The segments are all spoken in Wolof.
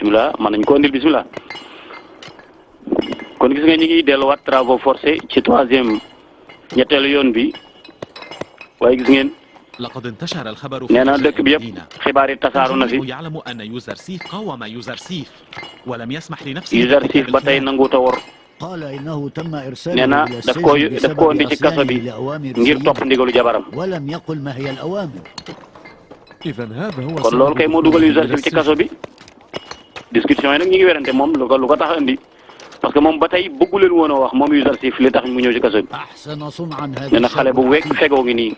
bismillah mën nañ ko andil bismillah kon gis nga ñi ngi delluwaat travaux forcés ci 3e ñetteelu yoon bi waaye gis ngeen لقد انتشر الخبر nee na dëkk bi yëpp xibaar yi tasaaru na fi يعلم أن يوزرسيف قاوم يوزرسيف ولم يسمح لنفسه يوزرسيف ba tey nanguut a wor قال إنه تم إرساله nee na إلى daf koo السجن indi ci kaso bi لأوامر ngir topp ndigalu jabaram ولم يقل ما هي الأوامر. إذا هذا هو kon loolu kay moo dugal Youssouf ci kaso bi discussion yi nag ñu ngi werante moom lu ko tax andi parce que moom ba tey bëggu leen woon a wax moom Youssouf li tax mu ñëw ci kaso bi أحسن صنعا هذا nee na xale bu wekk fegoo ngi nii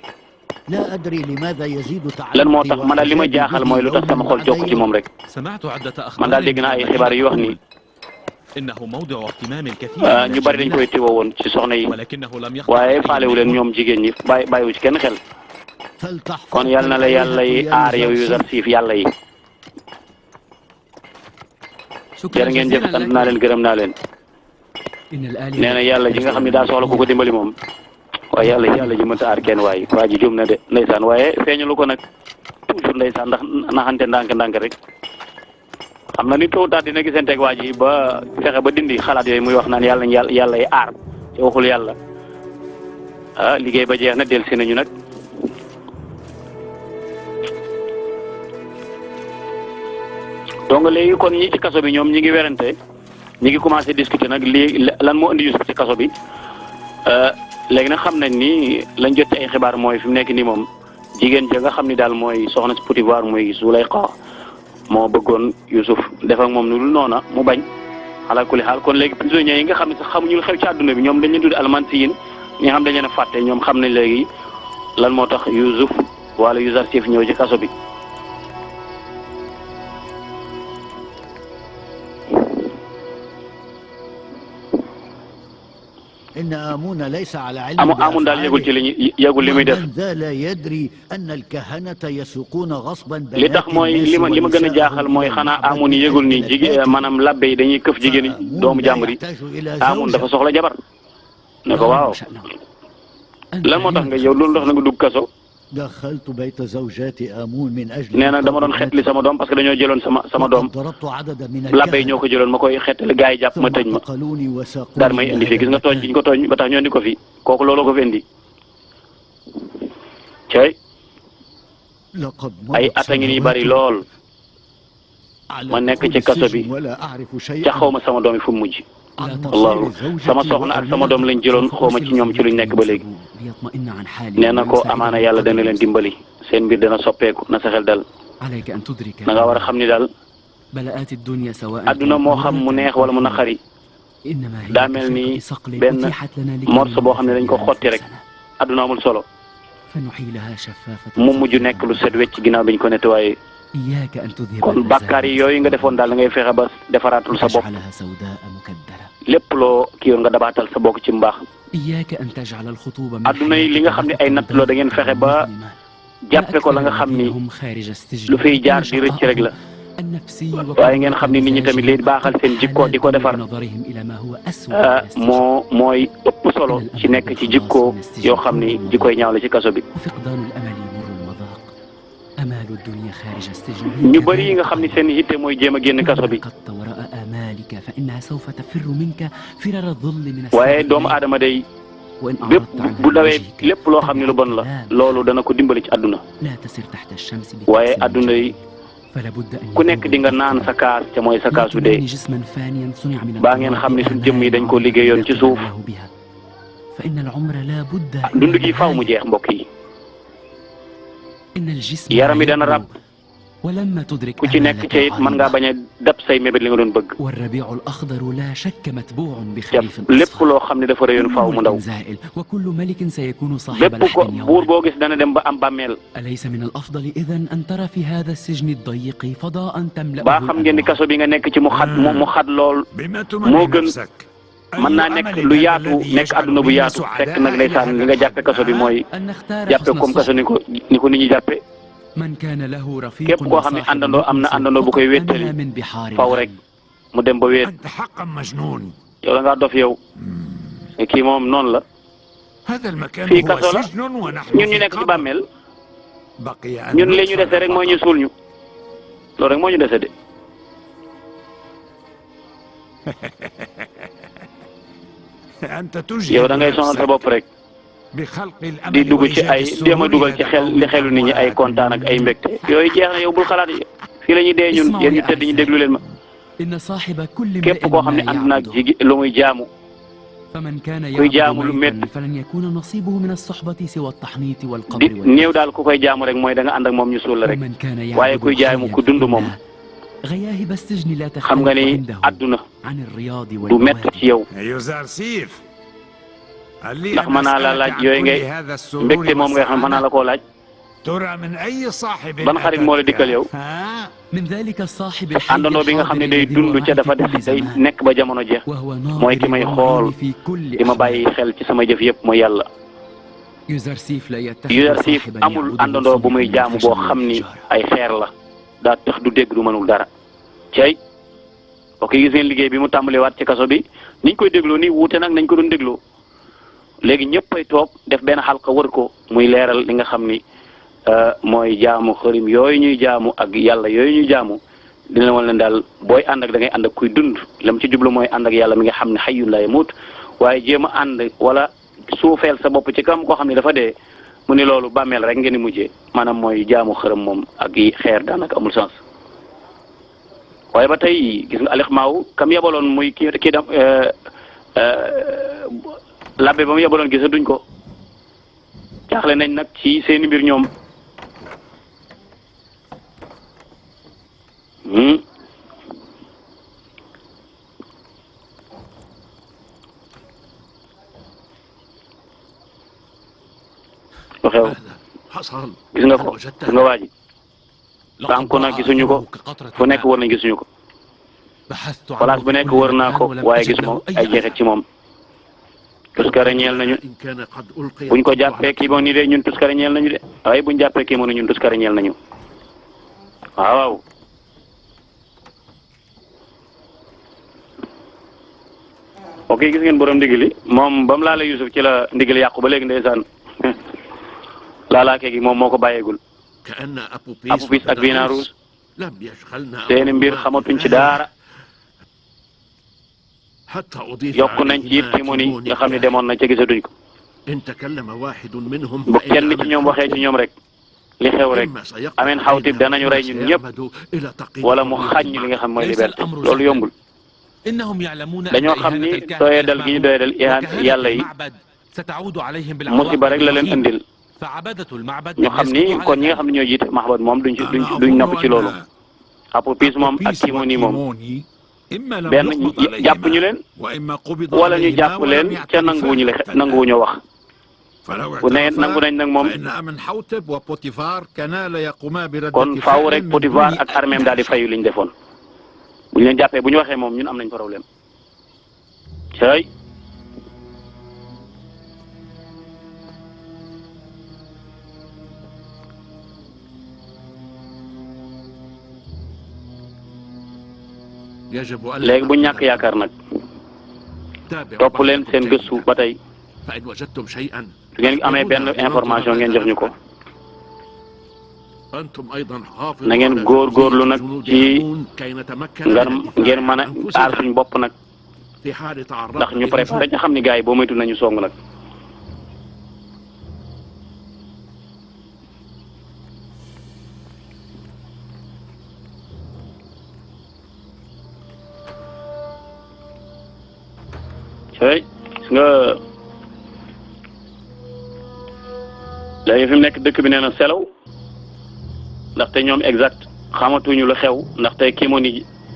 لا أدري لماذا يزيد lan moo tax man daal li ma jaaxal mooy lu tax sama xol jokk ci moom rek سمعت عدة أخبار man daal dégg naa ay xibaar yu wax ni إنه موضع اهتمام الكثير ñu bari dañ koy tiwoo woon ci soxna yi ولكنه لم يخطر waaye faalewu leen ñoom jigéen ñi bàyyiwu ci kenn xel kon yal na la yàlla yi aar yow Youssouf yàlla yi jërë ngeen jëf sant naa leen gërëm naa leen nee na yàlla ji nga xam ne daa soxla ku ko dimbali moom waaye yàlla ji mënta aar kenn waaye waa ji juum na de ndeysaan waaye feeñalu ko nag toujours ndeysaan ndax naxante ndànk rek xam na ni tôt ou tard dina gisanteeg waa ji ba fexe ba dindi xalaat yooyu muy wax naan yàlla yi aar te waxul yàlla ah liggéey ba jeex na dellusi nañu nag donc léegi kon ñi ci kaso bi ñoom ñi ngi werante ñi ngi commencé discuter nag lii lan moo indi Youssouf ci kaso bi léegi nag xam nañ ni lañ jot ci ay xibaar mooy fi mu nekk nii moom jigéen ja nga xam ni daal mooy soxna si Potifar muy Zulayxa moo bëggoon Youssouf def ak moom nu dul noona mu bañ ala kulli xaal kon léegi prisonniers yi nga xam ne sax xamuñu xew ci àdduna bi ñoom dañ leen tudd almansiyin ñi nga xam dañ leen a fàtte ñoom xam nañ léegi lan moo tax Youssouf wala Youssouf ñëw ci kaso bi. إن آمون ليس على علم آمون daal yëgul li muy def ذا لا يدري أن الكهنة يسوقون غصبا li tax mooy li ma gën a jaaxal mooy xanaa Amun yëgul ni jigéen maanaam labbe yi dañuy këf jigéen doomu jàmbur yi Amun dafa soxla jabar ne ko waaw lan moo tax nga yow loolu tax na nga dugg kaso دخلت بيت زوجات آمون من أجل nee na dama doon xeetli sama doom parce que dañoo jëloon sama doom labbe yi ñoo ko jëloon ma koy xeetli gars yi jàpp ma tëj ma daal may indi fii gis nga tooñ gi ñu ko tooñ ba tax ñoo indi ko fii kooku looloo ko fi indi cay ay at a ngi nii bari lool ma nekk ci kaso bi ca xaw ma sama doom yi fu mu mujj allahu sama soxna ak sama doom lañ jëloon xaw ma ci ñoom ci luñ nekk ba léegi nee na ko amaana yàlla dana leen dimbali seen mbir dana soppeeku na sa xel dal na nga war a xam ni daal adduna moo xam mu neex wala mu naqari daa mel ni benn morceau boo xam ne dañ ko xotti rek adduna amul solo mu mujj nekk lu set wecc ginnaaw biñ ko nettoyé kon bàkkaar yi yooyu nga defoon daal da ngay fexe ba defaraatul sa bopp lépp loo kii yoon nga dabaatal sa bokk ci mbaax adduna yi li nga xam ne ay natt loo da ngeen fexe ba jàppe ko la nga xam ni lu fiy jaar di rëcc rek la waaye ngeen xam ni nit ñi tamit li baaxal seen jikko di ko defar mooy ëpp solo ci nekk ci jikko yoo xam ni jikkoy ñaaw la ci kaso bi ñu bëri yi nga xam ni seen yitte mooy jéem a génn kaso bi waaye doomu aadama day bépp bu dawee lépp loo xam ne lu bon la loolu dana ko dimbali ci àdduna waaye àdduna yi ku nekk di nga naan sa kaas te mooy sa kaasu dee baa ngeen xam ne suñ jëmm yi dañ ko liggéeyoon ci suuf dund gi faaw mu jeex mbokk yi yaram bi dana rab ku ci nekk ca it mën ngaa bañ a dab say mébét li nga doon bëgg lépp loo xam ne dafa réyoon faaw mu ndaw bépp ko buur boo gis dana dem ba am bàmmeel baa xam ngeen ni kaso bi nga nekk ci mu xat lool moo gën mën naa nekk lu yaatu nekk adduna bu yaatu fekk nag ndeysaan li nga jàppe kaso bi mooy jàppe comme kaso ni ko nit ñi jàppe képp koo xam ne àndandoo am na àndandoo bu koy wéttali faw rek mu dem ba wéet yow da ngaa dof yow kii moom noonu la fii kaso la ñun ñu nekk ci bàmmeel ñun li ñu dese rek mooy ñu suul ñu loolu rek moo ñu dese de yow da ngay sonal sa bopp rek di dugg ci ay jéem a dugal ci xelu nit ñi ay kontaan ak ay mbégte yooyu jeex na yow bul xalaat fii la ñuy dee ñun yéen ñu tëdd ñu déglu leen ma képp koo xam ne ànd naag ji lu muy jaamu kuy jaamu lu métti di néew daal ku koy jaamu rek mooy da nga ànd ak moom ñu suul la rek waaye kuy jaamu ku dund moom xam nga ni àdduna du métti ci yow ndax mën naa la laaj yooyu ngay mbégte moom ngay xam mën naa la koo laaj ban xarit moo la dikkal yow àndandoo bi nga xam ne day dund ca dafa def day nekk ba jamono jeex mooy ki may xool di ma bàyyi xel ci sama jëf yëpp mooy yàlla. Yuzarsif amul àndandoo bu muy jaamu boo xam ni ay xeer la daa tax du dégg du mënul dara cey ok gis ngeen liggéey bi mu tàmbalee waat ci kaso bi niñ koy dégloo nii wuute nag nañ ko doon dégloo léegi ñëpp ay toog def benn xalqa wër ko muy leeral li nga xam ni mooy jaamu xërim yooyu ñuy jaamu ak yàlla yooyu ñuy jaamu dina wan leen daal booy ànd ak da ngay ànd ak kuy dund lam ci jublu mooy ànd ak yàlla mi nga xam ne hayyun laa yamuut waaye jéem a ànd wala suufeel sa bopp ci kam koo xam ne dafa dee mu ni loolu bàmmeel rek ngeen di mujjee maanaam mooy jaamu xërëm moom ak xeer daanaka amul sens waaye ba tey gis nga alixmaaw kam yabaloon muy kii dam labbe ba mu yabaloon gisa duñ ko jaaxle nañ nag ci seeni mbir ñoom lu xew gis nga ko gis nga waa ji sànku na gisuñu ko fu nekk wër nañ gisuñu ko place bu nekk wër naa ko waaye gis moom ay jeexit ci moom tuskare ñeel nañu buñ ko jàppee kii moom ni de ñun tuskare ñeel nañu de waaye buñ jàppee kii moom ñun tuskare ñeel nañu waaw ok gis ngeen borom ndigali moom ba mu laala Yusuf ci la ndigali yàqu ba léegi ndeysaan laalaakee gi moom moo ko bàyyeegul Apophis ak Binarus seeni mbir xamatuñ ci dara yokk nañ ci it Timoni nga xam ne demoon na ca gisatuñ ko bu kenn ci ñoom waxee ci ñoom rek li xew rek ameen xawtib danañu rey ñun ñëpp wala mu xañ ñu li nga xam mooy liberté loolu yombul dañoo xam ni doyadal gi ñu doyadal yàlla yi musiba rek la leen indil ñu xam ni kon ñi nga xam ne ñoo jiite maxbad moom duñ nopp ci loolu Apophis moom ak Timoni moom benn jàpp ñu leen wala ñu jàpp leen ca nanguwuñu wax bu ne nangu nañ nag moom kon faaw rek Potifar ak arméem daal di fayu liñ defoon bu ñu leen jàppee bu ñu waxee moom ñun am nañ problème cay léegi bu ñàkk yaakaar nag topp leen seen gëstu ba tey su ngeen amee benn information ngeen jox ñu ko na ngeen góorgóorlu nag ci ngeen mën a aar suñ bopp nag ndax ñu préparé ñu xam ni gars yi boo moytu nañu song nag. gis nga léegi fi mu nekk dëkk bi nee na selaw ndaxte ñoom exact xamatuñu lu xew ndaxte Timoni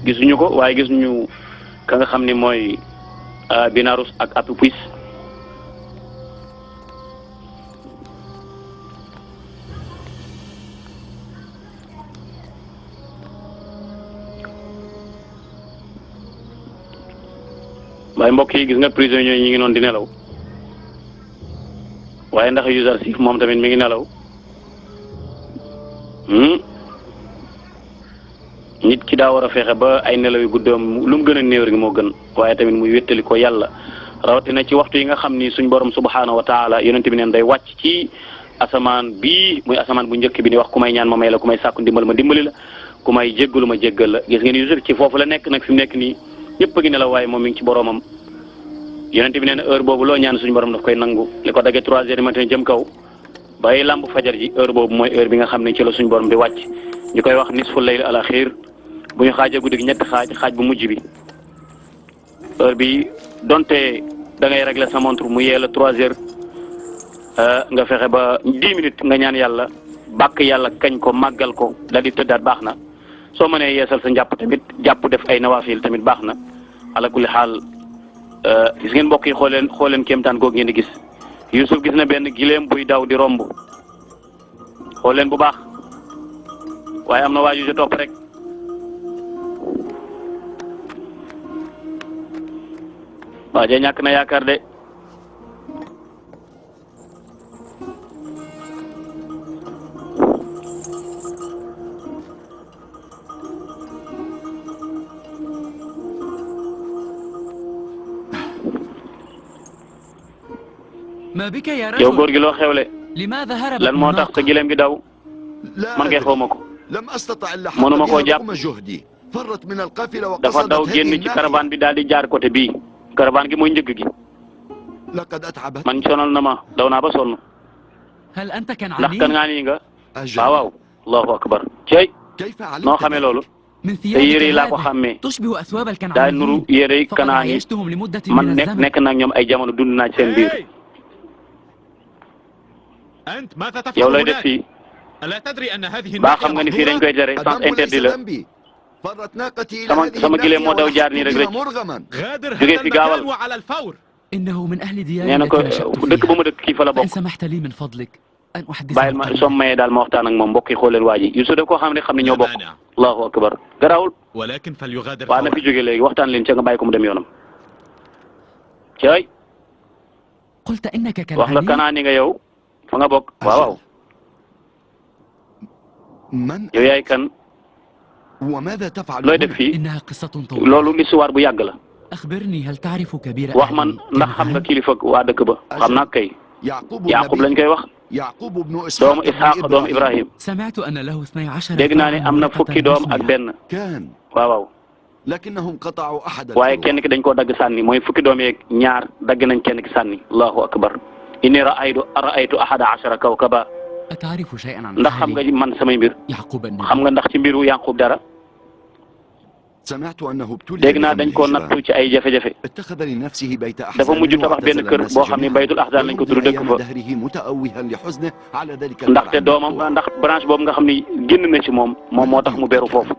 gisuñu ko waaye gisuñu ka nga xam ni mooy Binarus ak Apophis waaye mbokk yi gis nga prisonniers ñi ngi noonu di nelaw waaye ndax Yuzarsif moom tamit mi ngi nelaw nit ki daa war a fexe ba ay nelaw yu guddoom lu mu gën a néew rek moo gën waaye tamit muy wéttali ko yàlla rawatina ci waxtu yi nga xam ni suñ borom subhaanahu wa taala yonent bi neen day wàcc ci asamaan bii muy asamaan bu njëkk bi ni wax ku may ñaan ma may la ku may sàkku ndimbal ma dimbali la ku may jéggalu ma jéggal la gis ngeen Yusuf ci foofu la nekk nag fi mu nekk nii ñëpp a ngi nelaw waaye moom mi ngi ci boromam yonent bi nee na heure boobu loo ñaan suñu borom daf koy nangu li ko daggee 3 heures du matin jëm kaw bay làmb fajar ji heure boobu mooy heure bi nga xam ne ci la suñu borom di wàcc ñu koy wax nisfu layl al axiir bu ñu xaajee guddi gi ñetti xaaj bu mujj bi heure bi donte da ngay régler sa montre mu yee la 3 heures nga fexe ba 10 minutes nga ñaan yàlla bàkk yàlla kañ ko màggal ko daal di tëddaat baax na soo mënee yeesal sa njàpp tamit jàpp def ay nawaafil tamit baax na ala kulli xaal gis ngeen mbokk yi xool leen kéemtaan googu ngeen di gis Youssouf gis na benn gileem buy daw di romb xool leen bu baax waaye am na waaju ja topp rek waaja ñàkk na yaakaar de yow góor gi loo xewle lan moo tax sa gileem gi daw man ngay xaw ma ko mënuma koo jàpp dafa daw génn ci caravane bi daal di jaar côté bii caravane gi mooy njëgg gi man sonal na ma daw naa ba sonn ndax kan ngaa nii nga waaw waaw allahu akbar cey noo xamee loolu te yére yi laa ko xàmmee daa nuru yére yi kanaa yi man nekk na ñoom ay jamono dund naa ci seen biir yow lay def fii baa xam nga ni fii dañ koy tere sens interdit la sama gileem moo daw jaar nii rek rek jógee fi gaawal nee na ko dëkk ba ma dëkk kii fa la bokk bàyyil ma soo mayee daal ma waxtaan ak moom mbokk yi xool leen waa ji Youssouf daf koo xam ne ñoo bokk allahu akbar garaawul waa na fi jógee léegi waxtaan leen ca nga bàyyi ko mu dem yoonam cay wax nga kanaani nga yow fa nga bokk waaw waaw yow yaay kan looy def fii loolu histoire bu yàgg la wax man ndax xam nga kilifa waa dëkk ba xam naa kay Yaaqub lañ koy wax doomu Isxaaq doomu Ibrahim dégg naa ne am na fukki doom ak benn waaw waaw waaye kenn ki dañ koo dagg sànni mooy fukki doom yeeg ñaar dagg nañ kenn ki sànni allahu akbar inni ra'aytu ahada ashara kawkaba ndax xam nga man samay mbir xam nga ndax ci mbiru Yaqub dara dégg naa dañ koo nattu ci ay jafe-jafe dafa mujj tabax benn kër boo xam ne baytul ahzan lañ ko tudd dëkk fa ndaxte doomam ndax branche boobu nga xam ne génn na ci moom moo tax mu beru foofu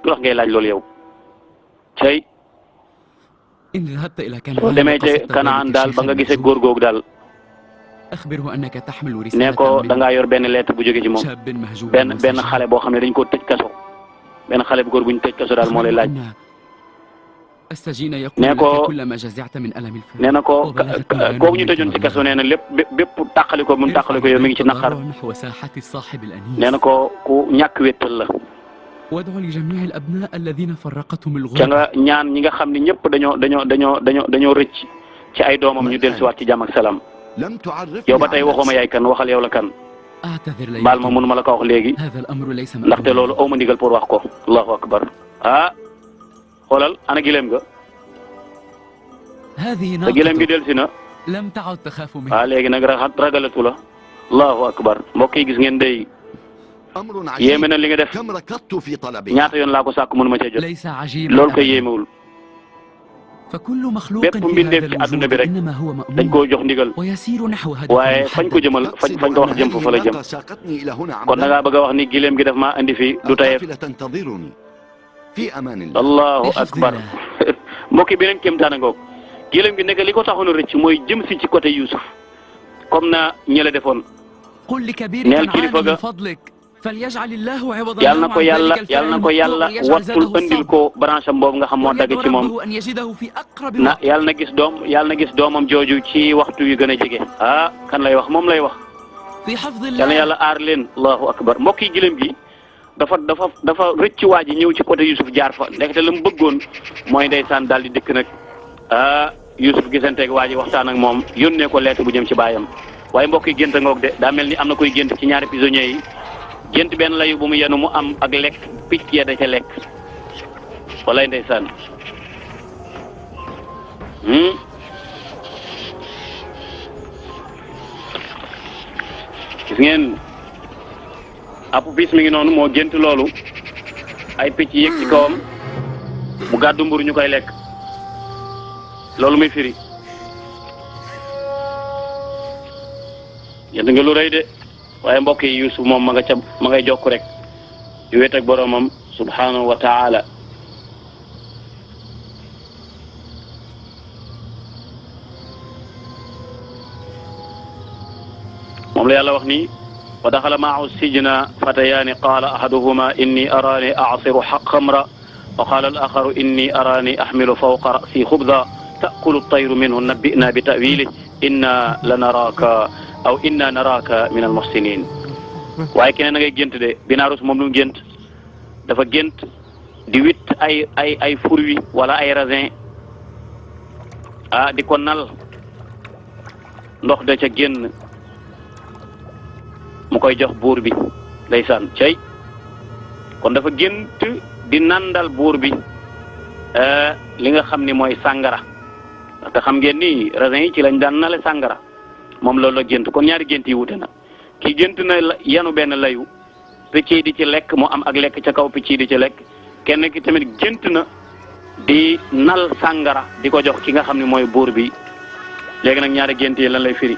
lu tax ngay laaj loolu yow cey soo demee ca Kanaan daal ba nga gisee góor googu daal nee ko da ngaa yor benn lettre bu jóge ci moom benn xale boo xam ne dañ koo tëj kaso benn xale bu góor bu ñu tëj kaso daal moo lay laaj nee na ko kooku ñu tëjoon ci kaso nee na lépp bépp tàqali ko bu mu tàqali ko yow mi ngi ci naqar nee na ko ku ñàkk wéttal la ca nga ñaan ñi nga xam ne ñëpp dañoo rëcc ci ay doomam ñu dellusiwaat ci jàmm ak salaam yow ba tey waxuma yaay kan waxal yow la kan baal ma mënuma la ko wax léegi ndaxte loolu aw ma ndigal pour wax ko allahu akbar xoolal ana gileem ga sa gileem gi dellusi na léegi nag ragalatu la allahu akbar mbokk yi gis ngeen day yéeme na li nga def ñaata yoon laa ko sàkk mënuma cee jot loolu koy yéemewul bépp mbindeef ci àdduna bi rek dañ koo jox ndigal waaye fañ ko jëmal fañ ko wax jëm fa la jëm kon da ngaa bëgg a wax ni gileem gi daf maa andi fii du tayeef allahu akbar mbokk yi beneen kéemtaan ngoog gileem gi nekk li ko taxoon a rëcc mooy jëm si ci côté Youssouf comme na ñële defoon neel kilifa ga yàlla na ko yàlla wattul andil ko branche am boobu nga xam moo dagg ci moom yàlla na gis doomam jooju ci waxtu yu gën a jege kan lay wax moom lay wax yàlla na yàlla aar leen allahu akbar mbokk yi gileem gi dafa rëcc waa ji ñëw ci côté Youssouf jaar fa ndekete la mu bëggoon mooy ndeysaan daal di dëkk nag Youssouf gisanteeg waa ji waxtaan ak moom yónnee ko lettre bu jëm ci baayam waaye mbokk yi gént ngoog de daa mel ni am na koy gént ci ñaari prisonniers yi gént benn layu bu mu yenu mu am ak lekk picc ya da ca lekk walay ndeysaan gis ngeen app bis mi ngi noonu moo gént loolu ay picc yéeg ci kawam mu gàddu mburu ñu koy lekk loolu muy firi yéen nga lu rëy de waaye mbokk yi Yuusuf moom ma ngay jokk rek di wéet ak boromam subhanahu wa taala moom la yàlla wax ni wa daxala maahu sijna fatayaani qaala ahaduhuma inni araani aasiru xamra wa qaala al axaru inni araani axmilu fawqa rasi xubza taakulu tayru minhu nabbina bi tawilih inna la naraaka aw inna naraaka min al muxsinin waaye keneen na ngay gént de Binaarus moom lu mu gént dafa gént di witt ay fruits wala ay raisin di ko nal ndox da ca génn mu koy jox buur bi ndeysaan cey kon dafa gént di nandal buur bi li nga xam ni mooy sàngara te xam ngeen ni raisin yi ci lañ daan nale sàngara moom loolu la gént kon ñaari gént yi wute na ki gént na yanu benn layu picc yi di ci lekk mu am ak lekk ca kaw picc yi di ci lekk kenn ki tamit gént na di nal sàngara di ko jox ki nga xam ne mooy buur bi léegi nag ñaari gént yi lan lay firi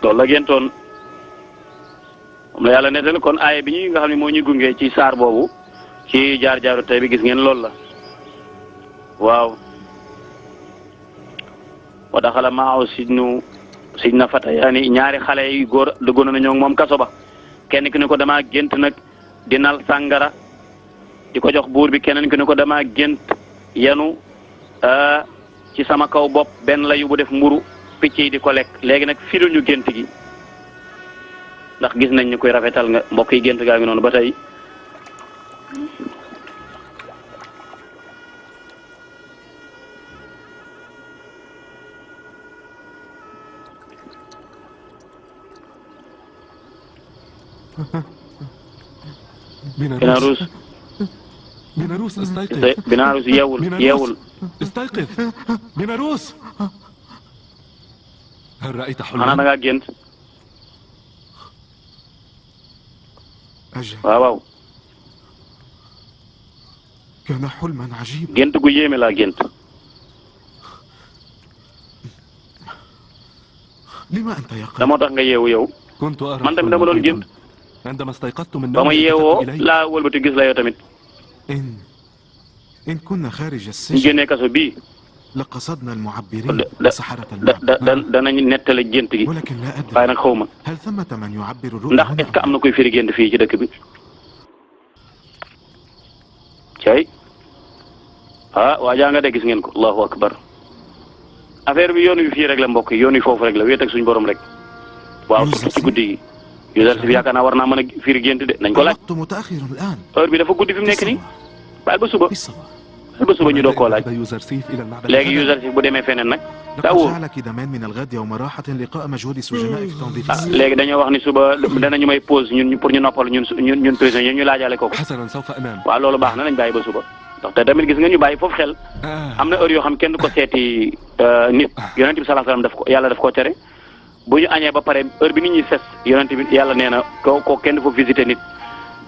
loolu la géntoon moom la yàlla nettali kon aaya bi ñuy nga xam ne moo ñuy gunge ci saar boobu ci jaar-jaaru tey bi gis ngeen loolu la waaw wa daxala maahu sijna fatayaani ñaari xale yu góor duggoon nañoo moom kaso ba kenn ki ne ko damaa gént nag di nal sàngara di ko jox buur bi keneen ki ne ko damaa gént yanu ci sama kaw bopp benn layu bu def mburu picc yi di ko lekk léegi nag firuñu gént gi ndax gis nañ ni koy rafetal nga mbokk yi gént gaa ngi noonu ba tey بيناروس استيقظ بيناروس يول استيقظ بيناروس هل رأيت حلما؟ أنا نجا جنت أجل واو كان حلما عجيبا جنت قيمة لا جنت لما أنت يقظ؟ لما تنجا يو كنت أرى من تمن دمون جنت عندما استيقظت من بما نومي يو التفت لا أول بتجلس لا يتمت إن كنا خارج السجن جنة كسبي لقصدنا المعبرين وسحرة الماء danañ nettali gént gi ولكن لا أدري waaye nag xaw ma هل ثمة من يعبر ndax الرؤيا est ce que am na koy firi gént fii ci dëkk bi cay waa jaa nga de gis ngeen ko allahu akbar affaire bi yoon wi fii rek la mbokk yi yoon wi foofu rek la wéet ak suñu borom rek waaw surtout ci guddi gi Youssouf yaakaar naa war naa mën a firi gént de nañ ko laaj الوقت متأخر الآن heure bi dafa guddi fi mu nekk nii baal ba suba ba suba ñu doog koo laaj léegi Youssouf bu demee feneen nag daa wóor جعل كدمان من الغد يوم راحة لقاء مجهود السجناء في تنظيف السجن léegi dañoo wax ni suba danañu may pause ñun pour ñu noppal ñun prisonniers ñu laajaale kooku حسنا سوف أنام waaw loolu baax na nañ bàyyi ba suba ndax te tamit gis nga ñu bàyyi foofu xel am na heure yoo xam kenn du ko seeti nit yonent bi sallallahu alayhi wasallam daf ko yàlla daf koo tere bu ñu añee ba pare heure bi nit ñi ses yonent bi yàlla nee na koo kenn du fa visiter nit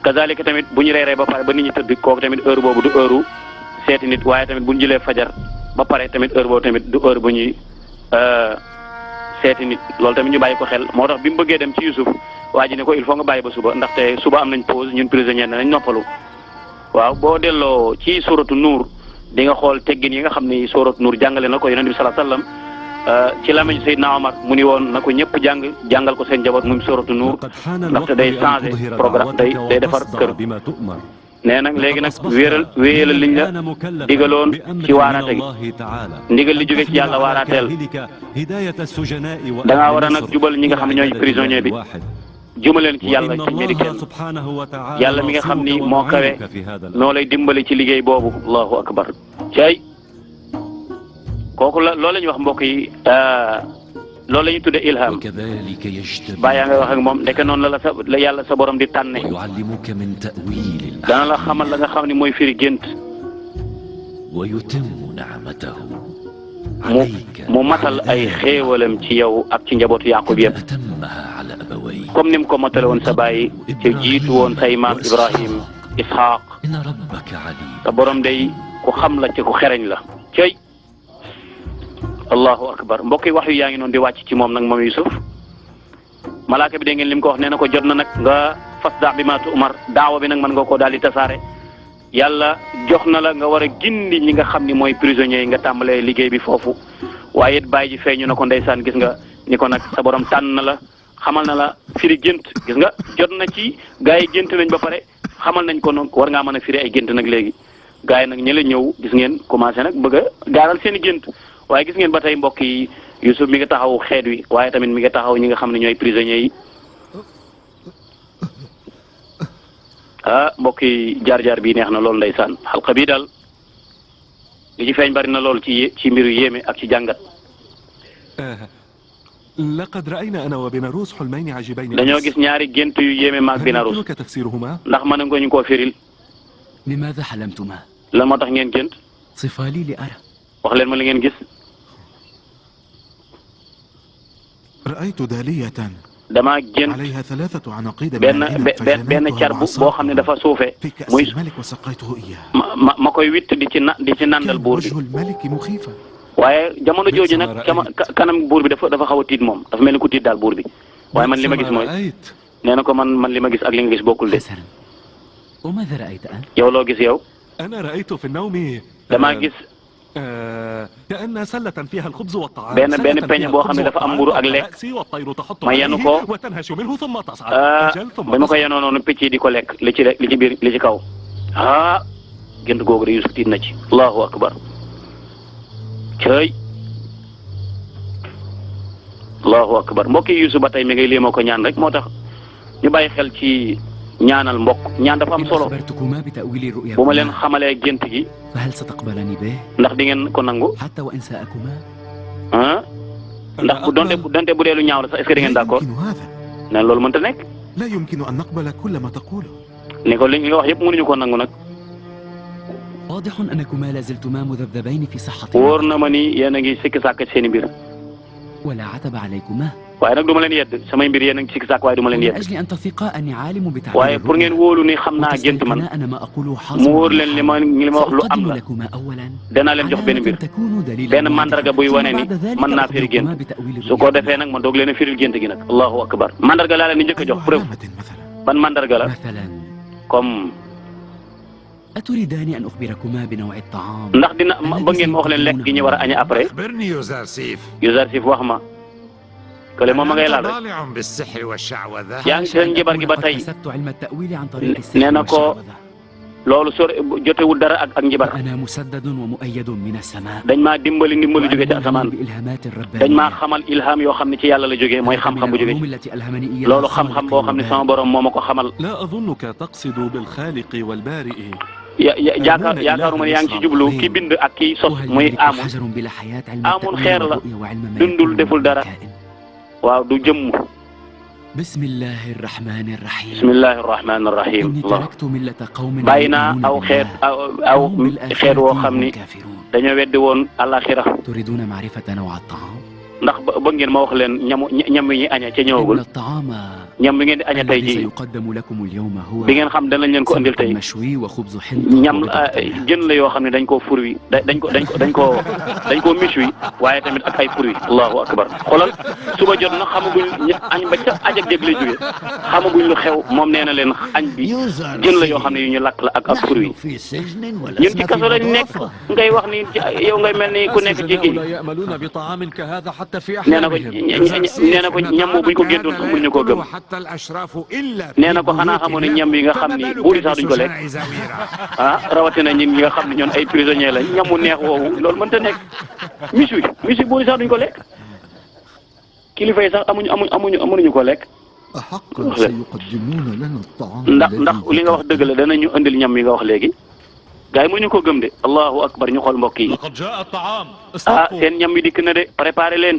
kazalika tamit bu ñu reeree ba pare ba nit ñi tëdd kooku tamit heure boobu du heure seeti nit waaye tamit bu ñu jëlee fajar ba pare tamit heure boobu tamit du heure bu ñuy seeti nit loolu tamit ñu bàyyi ko xel moo tax bi mu bëggee dem ci Youssouf waa ji ne ko il faut nga bàyyi ba suba ndaxte suba am nañ pause ñun prisonnier nañ noppalu waaw boo delloo ci suratu nuur di nga xool teggin yi nga xam ni suratu nuur jàngale na ko yonent bi sallallahu alayhi wasallam ci lamañ Seydina Omar mu ni woon na ko ñëpp jàngal ko seen njaboot muy suratu nuur ndaxte day changé programme day defar kër nee nag léegi nag wéyalal liñ la digaloon ci waaraate gi ndigal li jóge ci yàlla waaraateel da ngaa war a nag jubal ñi nga xam ne ñooy prisonnier bi jumaleen ci yàlla ci ñedi kenn yàlla mi nga xam ni moo kawe noo lay dimbali ci liggéey boobu allahu akbar cay kooku la loolu la ñuy wax mbokk yi loolu la ñuy tuddee ilham وكذلك يجتبيك bàyyaa nga wax ak moom ndeke noonu la yàlla sa borom di tànne ويعلمك من تأويل dana la الأحلام xamal la nga xam ne mooy firi gént ويتم نعمته عليك mu matal ay xéewalam ci yow ak ci njabootu Yaqub كما yëpp أتمها على أبويك comme ni mu ko matale woon sa baay te jiitu woon say maam Ibrahim Ishaq إن ربك عليم te borom day ku xam la te ku xereñ la cey allahu akbar mbokk yi wax yu yaa ngi noonu di wàcc ci moom nag moom Yusuf malaaka bi dégg ngeen li mu ko wax nee na ko jot na nag nga fasda bi ma tu'mar daawa bi nag mën nga koo daal di tasaare yàlla jox na la nga war a gindi ñi nga xam ni mooy prisonniers yi nga tàmbalee liggéey bi foofu waaye it bàyyi ji feeñu na ko ndeysaan gis nga ni ko nag sa borom tànn na la xamal na la firi gént gis nga jot na ci gars yi gént nañ ba pare xamal nañ ko noonu war ngaa mën a firi ay gént nag léegi gars yi nag ñi la ñëw gis ngeen commencé nag bëgg a gaaral seen i gént waaye gis ngeen ba tey mbokk yi Yusuf mi nga taxaw xeet wi waaye tamit mi nga taxaw ñi nga xam ne ñooy prisonniers yi ah mbokk yi jaar-jaar bii neex na loolu ndeysaan xalqa bii daal li ci feeñ bari na lool ci mbiru yéeme ak ci jàngat لقد رأينا أنا وبناروس حلمين عجيبين dañoo gis ñaari gént yu yéeme maag هل Binarus يمكنك تفسيرهما؟ ndax mën nga ñu koo firil لماذا حلمتما؟ lan moo tax ngeen gént صفا لي لأرى. wax leen ma li ngeen gis رأيت دالية damaa gént عليها 3 عناقيد benn car boo xam ne dafa suufe في كأس muy الملك وسقيته إياه ma koy witt di ci nandal كان buur bi وجه الملك مخيفا waaye jamono jooju nag kanam buur bi dafa xaw a tiit moom dafa mel ni ku tiit daal buur bi waaye man li ma gis mooy رأيت nee na ko man li ma gis ak li nga gis bokkul de حسنا. وماذا رأيت أنت؟ yow loo gis yow أنا رأيت في النوم damaa gis كأن سلة فيها الخبز والطعام benn peñe boo xam ne dafa am mburu ak lekk والطير تحط ma yenu عليه ko وتنهش منه ثم تصعد أجل ثم ba ma ko yenoo noonu picc yi di ko lekk li ci biir li ci kaw ah gént googu de Yusuf tiit na ci allahu akbar cëy allahu akbar mbokk yi Yusuf ba tey mi ngay léemoo ko ñaan rek moo tax ñu bàyyi xel ci ñaanal mbokk ñaan dafa am إن solo أخبرتكما بتأويل الرؤيا bu ma leen xamalee gént gi فهل ستقبلني به؟ ndax di ngeen ko nangu حتى وإن ساءكما؟ ah ndax bu donte bu dee lu ñaaw la sax est-ce que di ngeen لا d'accord يمكن هذا ne loolu mënta nekk لا يمكن أن نقبل كل ما تقوله ni ko li nga wax yëpp mënuñu ko nangu nag واضح أنكما لازلتما مذبذبين في صحة wóor na ma ni yéen a ngi sikki sàkk ci seen i mbir ولا عتب عليكما waaye nag du ma leen yedd samay mbir yéen a ngi sikki sàkk waaye du ma leen ومن yedd أجل أن تثقا أني عالم بتعبير waaye pour ngeen wóolu ni xam naa gént man وتستيقنا أن ما أقوله mu wóor حاصل leen li ma wax lu am سأقدم la لكما أولا danaa leen jox benn mbir علامة تكون دليلا benn واضحا. mandarga buy wane ni ثم بعد ذلك mën naa firi gént أخبركما بتأويل su ko الرؤيا. defee nag ma doog leen a firil gént gi nag allahu akbar mandarga laa leen di njëkk a أي jox preuve علامة مثلا ban mandarga la مثلا comme أتريدان أن أخبركما بنوع الطعام ndax dina ba ngeen ma wax leen lekk gi ñu war a añe après أخبرني يوزرسيف Yuzarsif wax ma kële moom ma ngay laal rek ضالع بالسحر والشعوذة yaa ngi seen njibar gi ba tey اكتسبت علم التأويل عن طريق nee na السحر ko والشعوذة loolu sore jotewul dara ak njibar وأنا مسدد ومؤيد من السماء dañ maa dimbali ndimbalu jóge ci asamaan بإلهامات dañ الربانية maa xamal ilham yoo xam ne ci yàlla la jógee mooy xam-xam bu jóge ci التي ألهمني إياها loolu xam-xam boo xam ne sama borom moo ma ko xamal لا أظنك تقصد بالخالق والبارئ yaakaaruma ne yaa ngi ci jublu ki bind ak ki sos muy amun حجر بلا حياة علم amun xeer la التأويل وعلم ما dundul يكون deful من dara كائن. waaw du jëmm بسم الله الرحمن الرحيم bismillahi rahmani rahim إني Allah تركت ملة قوم bàyyi naa يؤمنون aw xeet بالله aw وهم بالآخرة xeet woo xam هم ni كافرون. dañoo weddi woon àlaxira تريدون معرفة نوع الطعام؟ ndax ba ngeen ma wax leen ñam yi ñuy aña ca إن ñëwagul الطعام ñam bi ngeen di aña tey الذي ji سيقدم لكم اليوم هو bi ngeen xam danañ leen ko andil سمك tey مشوي وخبز حنطة ñam وبيض jën la yoo xam ne dañ koo fur wi dañ koo mis wi waaye tamit ak ay fur wi allahu akbar xoolal suba jot na xamaguñ añ ba ca ajak jég lay jóge xamaguñ lu xew moom nee na leen añ bi jën la yoo xam ne yu ñu lakk la ak fur wi نحن في سجن ñun ci ولسنا kaso lañ في nekk مضافة. ngay wax ni yow ngay mel ni ku nekk ci kii لا يأملون بطعام كهذا حتى في nee na ko أحلامهم nee na ko ñam boobu buñ ko géntoon sax mënuñu koo gëm حتى الأشراف إلا nee na ko xanaa xamoon ne ñam yi nga xam ni buur yi sax duñ ko lekk ah rawatina ñi nga xam ne ñoon ay prisonniers lañ ñamu neex woowu loolu mënta nekk mis wi buur yi sax duñ ko lekk kilifa yi sax amuñu ko lekk أحقا سيقدمون لنا الطعام ndax li nga wax dëgg la danañu indil ñam yi nga wax léegi gars yi mënuñu ko gëm de allahu akbar ñu xool mbokk yi لقد جاء الطعام ah استوقوا seen ñam yi dikk na de préparé leen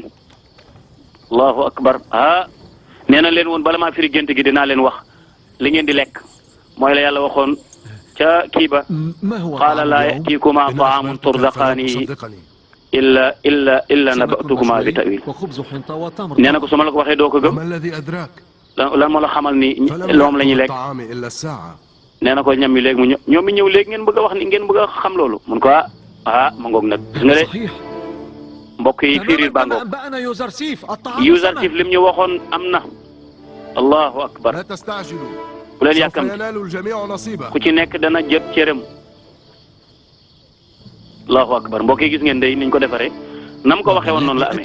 allahu akbar nee na leen woon bala maa firi gént gi dinaa leen wax li ngeen di lekk mooy la yàlla waxoon ca kii ba qaala laa ya'tiikumaa ta'aamun turzaqaanihi illa naba'tukumaa bi ta'wiil nee na ko su ma la ko waxee doo ko gëm lan moo la xamal ni loom la ñuy lekk nee na ko ñam yi léegi mu ñëw ñoom mi ñëw léegi ngeen bëgg a wax ni ngeen bëgg a xam loolu mun ko ma ngoog nag gis nga de mbokk yi firiir baa ngoog Yuzarsif lim ñu waxoon am na allahu akbar bu leen yàkkam ku ci nekk dana jot cëram allahu akbar mbokk yi gis ngeen day niñ ko defaree nam ko waxee woon noonu la amee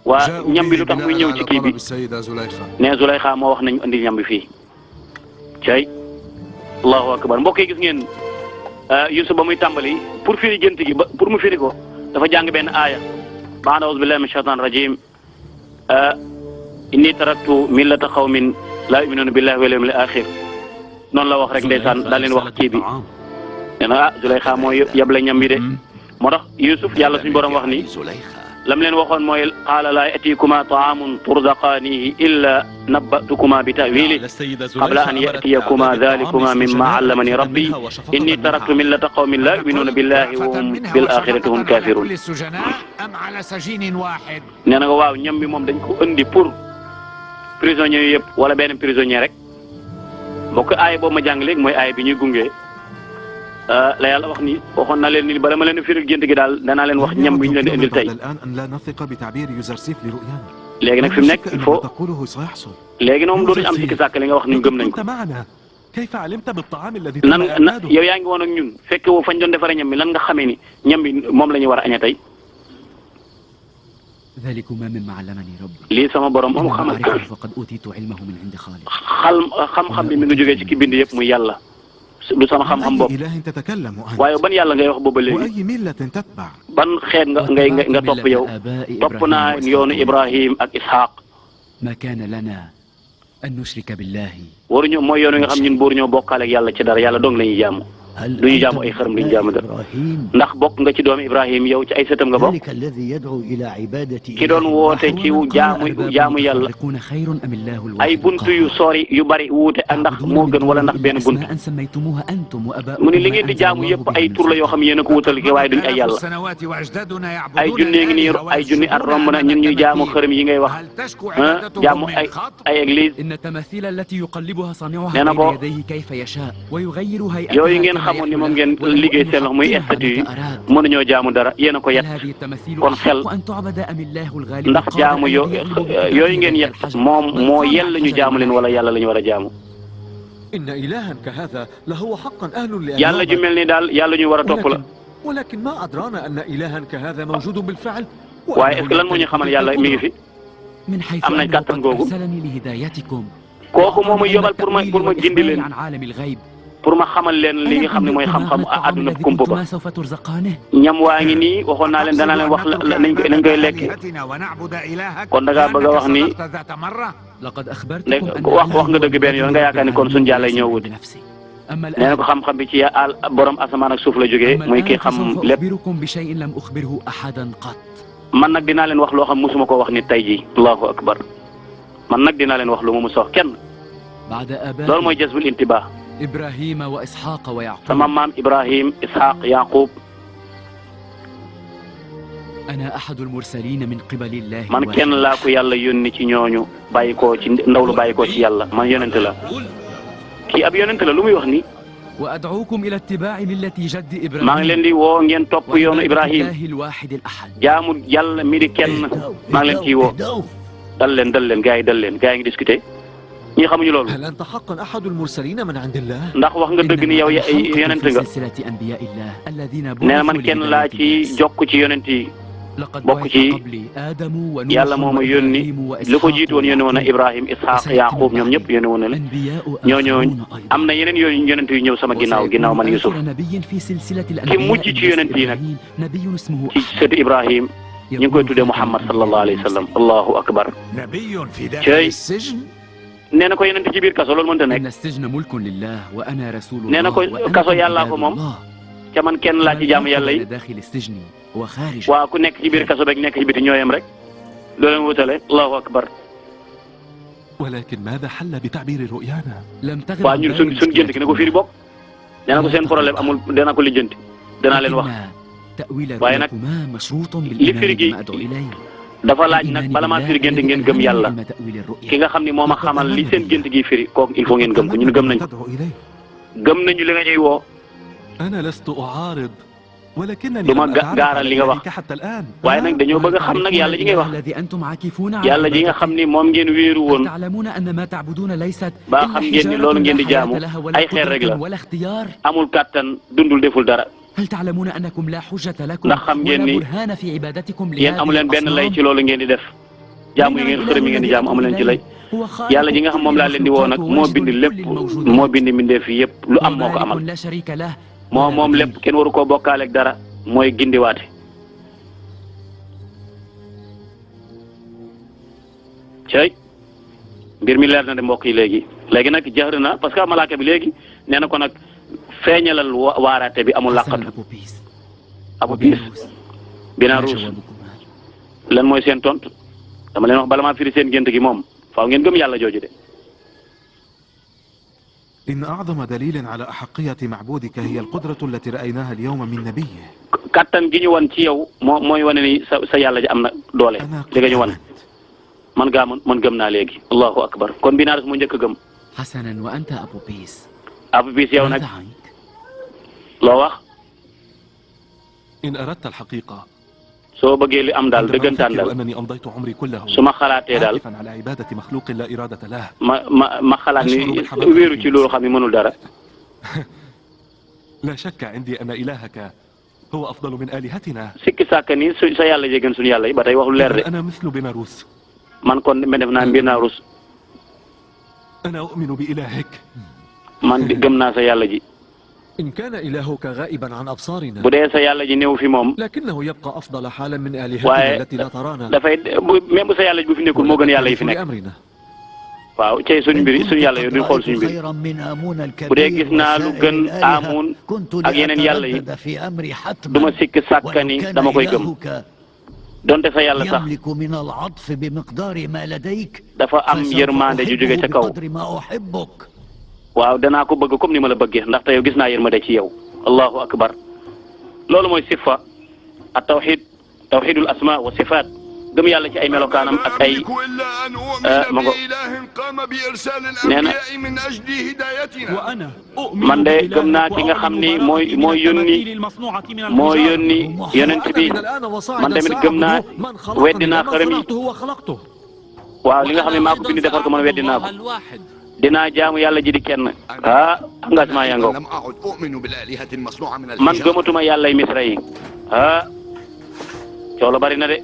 waa ñam bi lu tax muy ñëw ci kii bi ne Zulaykha moo wax nañu andi ñam bi fii cay allahu akbar mbokk yi gis ngeen Yusuf ba muy tàmbali pour firi gént gi ba pour mu firi ko dafa jàng benn aaya ba'da a'uuzu billahi mina shaytaani rajiim inni taraktu millata qawmin laa yu'minuuna billahi wal yawmil aaxir noonu la wax rek ndeysaan daal leen wax kii bi nee na Zulaykha mooy yable ñam bi de moo tax Yusuf yàlla suñu borom wax ni lam leen waxoon mooy qaala laa ya'tiikumaa ta'aamun turzaqaanihi illaa nabba'tukumaa bi ta'wiilihi qabla an ya'tiyakumaa dhaalikumaa mimmaa 'allamanii rabbii innii taraktu millata qawmin laa yu'minuuna billaahi wa hum bil aaxirati hum kaafiruun. nee na ko waaw ñam bi moom dañ ko indi pour prisonniers yëpp wala benn prisonnier rek mbokk aaya boobu ma jàng léegi mooy aaya bi ñuy gunge. la yàlla wax ni waxoon na leen ni bala ma leen firil gént gi daal danaa leen wax ñam bi ñu leen di indil tey léegi nag fi mu nekk il faut léegi moom dootuñu am sikki sàkk li nga wax ni gëm nañ ko nan yow yaa ngi woon ak ñun fekk woo fañ doon defaree ñam bi lan nga xamee ni ñam bi moom la ñu war a aña tey lii sama borom moom xamal xam-xam bi mi ngi jógee ci ki bind yëpp muy yàlla du sama xam-xam bopp waaye ban yàlla ngay wax booba léegi ban xeet nga topp yow topp naa yoonu Ibrahim ak Ishaq waruñu mooy yoonu nga xam ñun buur ñoo bokkaale ak yàlla ci dara yàlla dong la ñuy jaamu du ñu jaamu ay xërëm du ñu jaamu dara ndax bokk nga ci doomu Ibrahim yow ci ay sëtam nga bokk ki doon woote ci jaamu yàlla ay buntu yu sori yu bari wuute ak ndax moo gën wala ndax benn bunt mu ni li ngeen di jaamu yëpp ay tur la yoo xam yéen a ko wutal ki waaye duñ ay yàlla ay junne ngi nii ay junni at romb na ñun ñuy jaamu xërëm yi ngay wax jaamu ay église nee na ko yooyu ngeen xamoon ni moom ngeen liggéey seen loxo muy statut yi mënuñoo jaamu dara yéen a ko yet kon xel ndax jaamu yooyu ngeen yet moom moo yell ñu jaamu leen wala yàlla la ñu war a jaamu. yàlla ju mel ni daal yàlla ñu war a topp la. waaye est-ce que lan moo ñu xamal yàlla mi ngi fi am nañ kàttan googu kooku moo ma yóbbal pour ma gindi leen. pour ma xamal leen li nga xam ne mooy xam-xamu àdduna kumpa ba ñam waa ngi nii waxoon naa leen danaa leen wax nañ koy lekk kon da ngaa bëgg a wax ni wax nga dëgg benn yoon nga yaakaar ni kon suñu jàll ñëwut nee na ko xam-xam bi ci borom asamaan ak suuf la jógee muy kii xam lépp man nag dinaa leen wax loo xam mosuma ko wax nit tey jii allahu akbar man nag dinaa leen wax lu ma mos a wax kenn loolu mooy jazbul intibah Ibrahima wa Isxaaqa wa Yaaqub sama maam Ibrahim Isxaaq Yaaqub ana ahadul mursaliina min qibali llahi man kenn laa ko yàlla yónni ci ñooñu bàyyi ko ci ndaw lu bàyyi ko ci yàlla man yonent la kii ab yonent la lu muy wax nii wa ad'uukum ila ittibaa'i millati jaddi Ibrahim maa ngi leen di woo ngeen topp yoonu Ibrahim jaamu yàlla mi di kenn maa ngi leen ciy woo dal leen gaa yi ngi discuter ñi xamuñu loolu ndax wax nga dëgg ni yow yonent nga nee na man kenn laa ci jokk ci yonent yi bokk ci yàlla moo ma yónni lu ko jiitu woon yónni woon na Ibrahim Ishaq Yaqub ñoom ñëpp yónni woon na leen ñooñu am na yeneen yonent yu ñëw sama ginnaaw man Yusuf ki mujj ci yonent yi nag ci sëtu Ibrahim ñu ngi koy tuddee Muhammad sallallahu alayhi wa sallam allahu akbar cey nee na ko yonent ci biir kaso loolu mënta nekk nee na ko kaso yàllaa ko moom ca man kenn laa ci jaamu yàlla yi waa ku nekk ci biir kaso beeg nekk ci biti ñooyam rek doo leen wutale allahu akbar ولكن ماذا حل بتعبير رؤيانا؟ لم تغرب waa ñun suñ gént gi ne ko firi bokk nee na ko seen problème amul dana ko lijjanti danaa leen wax تأويل waaye nag رؤياكما مشروط li firi gi بالإيمان بما أدعو إليه dafa laaj nag bala maa firi gént ngeen gëm yàlla ki nga xam ni moo ma xamal li seen gént gi firi kooku il faut ngeen gëm ko ñun gëm nañ ko تدعو إليه gëm nañu li nga ñuy woo أنا لست أعارض ولكنني du ma لم أتعرف gaaral li nga wax عليك حتى الآن. waaye nag dañoo bëgg a xam nag yàlla ji ngay wax الذي أنتم عاكفون على yàlla ji nga xam ni moom ngeen wéeru woon تعلمون أن ما تعبدون ليست ba xam ngeen ni loolu ngeen di jaamu ay xeer rek la ولا اختيار. amul kàttan dundul deful dara هل تعلمون أنكم لا حجة لكم ndax xam ngeen ولا ni برهان في عبادتكم yéen amu leen benn lay ci loolu ngeen di def jaamu yi ngeen xërëm yi ngeen di jaamu amu leen ci lay yàlla ji nga xam moom laa leen di woo nag moo bind lépp moo bind mbindeef yi yëpp lu am moo ko amal لا شريك له moom lépp kenn waru koo bokkaaleeg dara mooy gindiwaate cey mbir mi leer na de mbokk yi léegi nag jaxër na parce que malaaka bi léegi nee na ko nag feeñalal waaraate bi amul làqatu abu biis Binaaruus lan mooy seen tontu dama leen wax bala maa firi seen gént gi moom faaw ngeen gëm yàlla jooju de إن أعظم دليل على أحقية معبودك هي القدرة التي رأيناها اليوم من نبيه. kattan gi ñu wan ci yow mooy wane ni sa yàlla ji am na doole li nga ñu wan man gëm naa léegi allahu akbar kon Binaaruus mu njëkk a gëm. حسنا وأنت أبو بيس. abu biis yow nag ماذا عنك؟ loo wax إن أردت الحقيقة soo bëggee li am daal dëggantaan daal أنني أمضيت عمري كله su ma xalaatee daal عاكفا على عبادة مخلوق لا إرادة له. ma xalaat ni wéeru ci loolu xam ne mënul dara. لا شك عندي أن إلهك هو أفضل من آلهتنا. sikki sàkk ni sa yàlla ji gën suñu yàlla yi ba tey waxul leer de. أنا مثل بناروس. man kon ma def naa Binaaruus. أنا أؤمن بإلهك. man gëm naa sa yàlla ji. إن كان إلهك غائبا عن أبصارنا bu dee sa yàlla ji néew fi moom. لكنه يبقى أفضل حالا من آلهتنا waaye التي لا ترانا. dafay même bu sa yàlla ji bu fi nekkul moo gën yàlla yi fi nekk. لأمرنا. waaw cey suñu mbir suñu yàlla yi duñ xool suñu mbir. bu dee gis naa lu gën Aamun ak yeneen yàlla yi du ma sikk sàkka ni dama koy gëm. donte sa yàlla sax dafa am yërmande ju jóge ca kaw. waaw danaa ko bëgg comme ni ma la bëggee ndaxte yow gis naa yërmande ci yow allahu akbar loolu mooy sifa at tawxidul asma wa sifaat gëm yàlla ci ay melokaanam ak ay ma ngo nee na man de gëm naa ki nga xam ni mooy yónni yonent bi man tamit gëm naa weddi naa xërëm yi waaw li nga xam ne maa ko bindi defar ko man weddi naa ko dinaa jaamu yàlla ji di kenn engagement yaa ngoog man gëmatuma yàlla yi misra yi coow la bari na de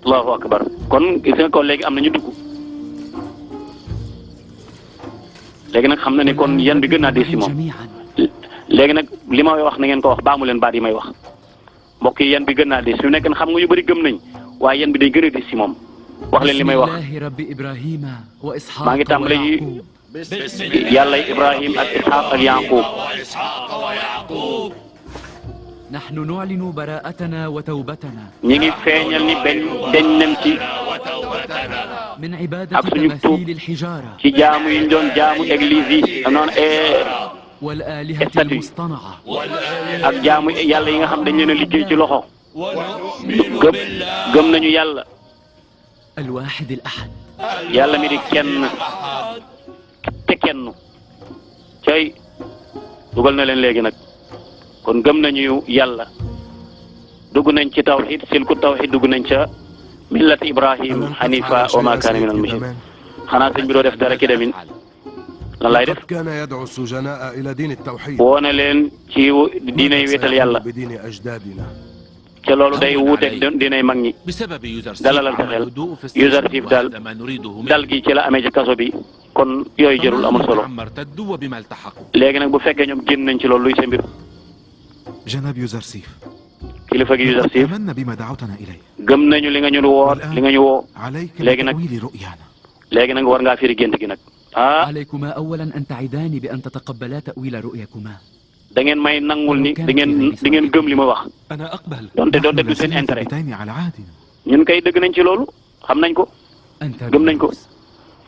allahu akbar kon gis nga ko léegi am na ñu dugg léegi nag xam na ni kon yan bi gën naa diis si moom léegi nag li ma wax na ngeen ko wax baamu leen baat yi may wax mbokk yi yan bi gën naa diis fi mu nekk xam nga yu bëri gëm nañ waaye yan bi day gën a diis si moom wax leen li may wax maa ngi tàmbale yi yàlla Ibrahim ak Isxaaq ak Yaaqub نحن نعلن براءتنا وتوبتنا ñi ngi feeñal ni dañ nañ ci من ak عبادة suñu tuub تماثيل الحجارة ci jaamu yi ñu doon jaamu église yi noonu والآلهة statue المصطنعة ak jaamu yàlla yi nga xam dañ leen a liggéey ci loxo gëm nañu yàlla الواحد الأحد yàlla mi di kenn te kenn cay dugal na leen léegi nag kon gëm nañu yàlla dugg nañ ci tawxid silku tawxid dugg nañ ca millati Ibrahim hanifa wa ma kaana min al mushrikin xanaa sëñ bi doo def dara ki demin lan laay def كان يدعو السجناء إلى دين التوحيد woone leen ci diinay wéetal yàlla بدين أجدادنا ca loolu day wuuteeg diinay mag ñi بسبب يوزرسيف dalalal sa xel Yuzarsif daal ما نريده dal gi ci la amee ci kaso bi kon yooyu jërul amul solo عما ارتدوا وبما التحقوا léegi nag bu fekkee ñoom génn nañ ci loolu luy sa mbir جناب يوزرسيف kilifa gi Yuzarsif آمنا بما دعوتنا إليه gëm nañu li nga ñu woor li nga ñu woo عليك léegi nag بتأويل رؤيانا léegi nag war ngaa firi gént gi nag عليكما أولا أن تعداني بأن تتقبلا تأويل رؤيكما da ngeen may nangul ni di ngeen gëm li ma wax أنا أقبل. donte نحن du seen لازلنا intérêt ثابتين على عهدنا. ñun kay dëgg nañ ci loolu xam nañ ko أنت gëm nañ ko بيلاروس.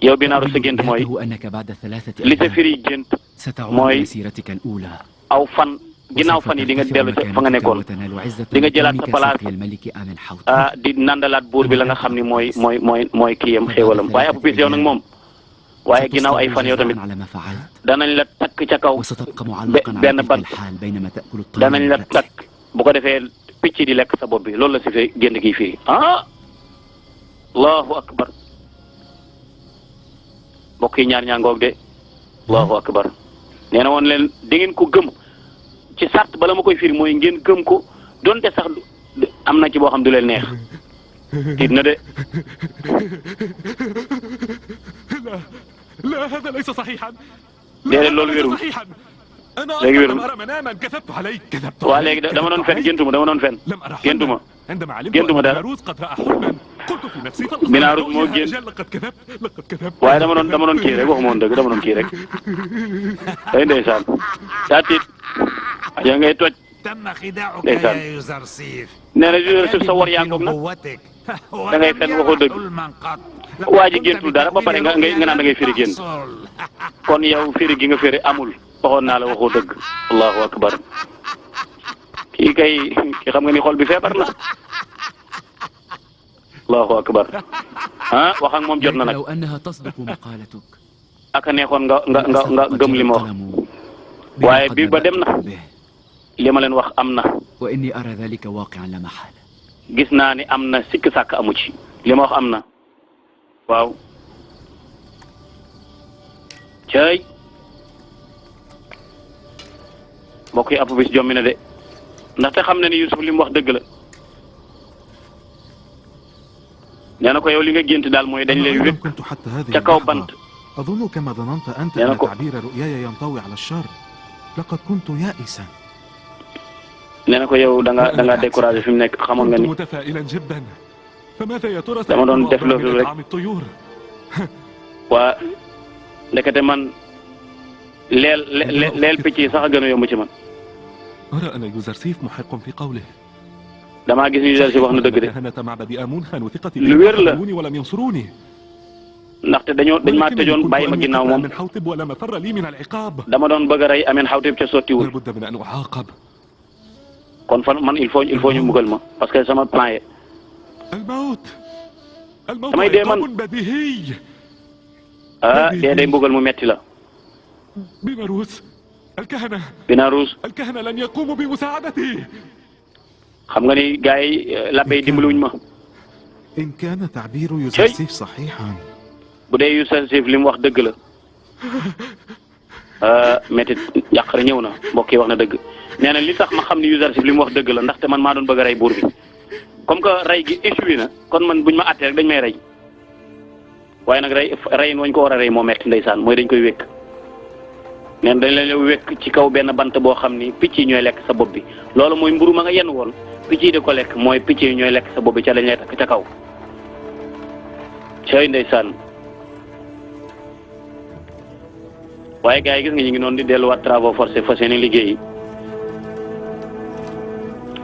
yow Binaaru sa gént mooy تؤمن أنك بعد 3 li sa أيام firi gént ستعود mooy مسيرتك الأولى aw fan ginnaaw fan yi di nga dellu ca fa nga nekkoon di nga jëlaat sa place di nandalaat buur bi la nga xam ni mooy kiyam xéewalam waaye Abu Bis yow nag moom waaye ginnaaw ay fan yow tamit danañ la takk ca kaw benn bant danañ la takk bu ko defee picc di lekk sa bopp bi loolu la si fee gént gi fii allahu akbar mbokk yi ñaar ñaangoog de allahu akbar nee na woon leen di ngeen ko gëm ci sart bala ma koy firi mooy ngeen gëm ko donte sax am na ci boo xam du leen neex tiit na de لا هذا ليس صحيحا. déedéet loolu wérul أنا léegi wérul لم أرى مناما كذبت عليك كذبت waa léegi dama doon fen géntuma لم أرى géntuma حلما عندما علمت géntuma أن daal بيلاروس قد رأى حلما قلت في نفسي Binaaru moo gént لقد كذبت waaye dama doon kii rek waxuma woon dëgg dama doon kii rek day ndeysaan daa tiit yaa ngay toj تم خداعك ndeysaan يا يوزرسيف nee na Yuusuf sa war yaa ngoog nag قوتك da ngay fen waxoo dëgg waa ji géntul dara ba pare nga naan da ngay firi gént kon yow firi gi nga firi amul waxoon naa la waxoo dëgg allahu akbar kii xam nga ni xol bi feebar na allahu akbar wax ak moom jot na nag لو أنها تصدق مقالتك aka neexoon nga gëm li ma wax waaye bi ba dem na li ma leen wax am na وإني أرى ذلك واقعا لا محالة gis naa ni am na sikk sàkk amu ci li ma wax am na waaw cay mbokk yi Abu Bis jommi na de ndaxte xam na ni Yuusuf li mu wax dëgg la nee na ko yow li nga gént daal mooy dañ lay wékk كنت حتى هذه ca kaw اللحظة bant أظن كما ظننت أنت يعني أن كو- تعبير رؤياي ينطوي على الشر لقد كنت يائسا nee na ko yow da nga découragé fi mu nekk xamoon nga كنت ni متفائلا جدا فماذا يا ترى dama doon def سيكون loolu من rek إطعام الطيور waa ndekete man leel picc yi sax a gën a yomb ci man أرى أن يوزرسيف محق في قوله damaa gis ñu si wax na dëgg de كهنة معبد آمون خانوا ثقتي lu wér la خذلوني ولم ينصروني ndaxte dañ maa tëjoon bàyyi ma ginnaaw moom من حوطب ولا مفر لي من العقاب dama doon bëgg a rey ameen xawteeb ca sottiwul لابد من أن أعاقب kon fan man il faut ñu mbugal ma parce que sama plan yi الموت damay dee man عقاب بديهي dee day mbugal mu metti la بيلاروس الكهنة Binaaruus الكهنة لن يقوموا بمساعدتي xam nga ni gars yi labbe yi dimbaluwuñ ma إن كان تعبير يوزرسيف صحيحا bu dee Yuusuf li mu wax dëgg la métti yàqare ñëw na mbokk yi wax na dëgg nee na li tax ma xam ni Yuusuf li mu wax dëgg la ndaxte man maa doon bëgg a rey buur bi comme que rey gi échoué na kon man buñ ma attee rek dañ may rey waaye nag reyin wañ ko war a rey moo metti ndeysaan mooy dañ koy wékk neen dañ leen wékk ci kaw benn bant boo xam ni picc yi ñooy lekk sa bopp bi loolu mooy mburu ma nga yenn woon picc yi di ko lekk mooy picc yi ñooy lekk sa bopp bi ca lañ lay takk ca kaw cay ndeysaan waaye gars yi gis nga ñu ngi noonu di delluwaat travaux forcés fas yéene liggéey yi